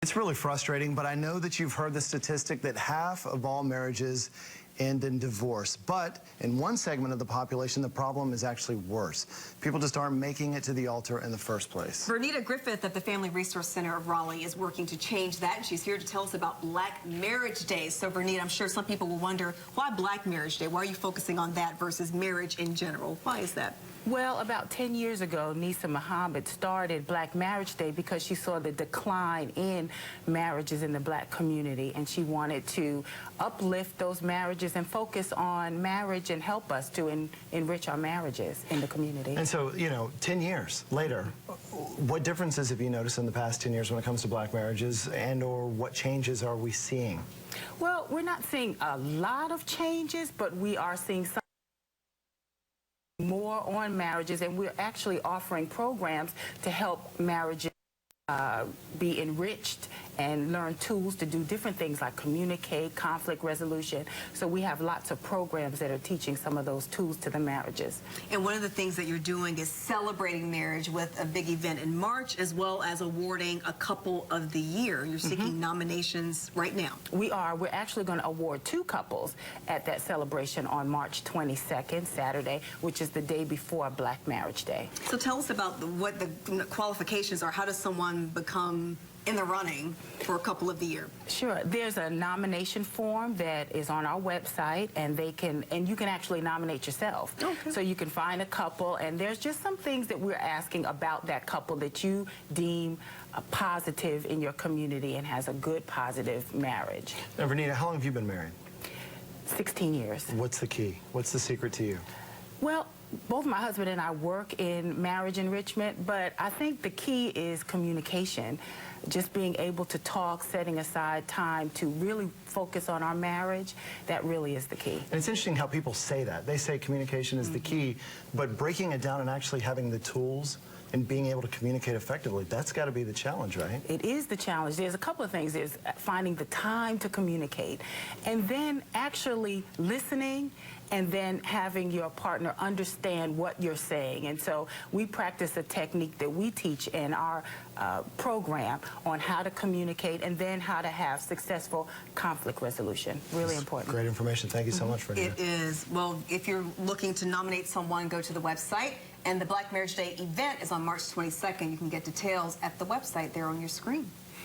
It's really frustrating, but I know that you've heard the statistic that half of all marriages end in divorce. But in one segment of the population, the problem is actually worse. People just aren't making it to the altar in the first place. Vernita Griffith at the Family Resource Center of Raleigh is working to change that, and she's here to tell us about Black Marriage Day. So, Vernita, I'm sure some people will wonder, why Black Marriage Day? Why are you focusing on that versus marriage in general? Why is that? Well, about 10 years ago, Nisa Muhammad started Black Marriage Day because she saw the decline in marriages in the Black community, and she wanted to uplift those marriages and focus on marriage and help us to enrich our marriages in the community. And so, 10 years later, what differences have you noticed in the past 10 years when it comes to Black marriages, and or what changes are we seeing? Well, we're not seeing a lot of changes, but we are seeing some more on marriages, and we're actually offering programs to help marriages be enriched and learn tools to do different things like communicate, conflict resolution. So we have lots of programs that are teaching some of those tools to the marriages. And one of the things that you're doing is celebrating marriage with a big event in March, as well as awarding a couple of the year. You're seeking nominations right now. We are. We're actually going to award 2 couples at that celebration on March 22nd, Saturday, which is the day before Black Marriage Day. So tell us about what the qualifications are. How does someone become in the running for a couple of the year? Sure. There's a nomination form that is on our website, and you can actually nominate yourself. Okay. So you can find a couple, and there's just some things that we're asking about that couple that you deem positive in your community and has a good, positive marriage. Now, Vernita, how long have you been married? 16 years. What's the key? What's the secret to you? Well, both my husband and I work in marriage enrichment, but I think the key is communication. Just being able to talk, setting aside time to really focus on our marriage, that really is the key. And it's interesting how people say that. They say communication is the key, but breaking it down and actually having the tools and being able to communicate effectively, that's got to be the challenge, right? It is the challenge. There's a couple of things. There's finding the time to communicate, and then actually listening, and then having your partner understand what you're saying. And so we practice a technique that we teach in our program on how to communicate and then how to have successful conflict resolution. Really important. Great information. Thank you so much, Vernita. It is. Well, if you're looking to nominate someone, go to the website. And the Black Marriage Day event is on March 22nd. You can get details at the website there on your screen.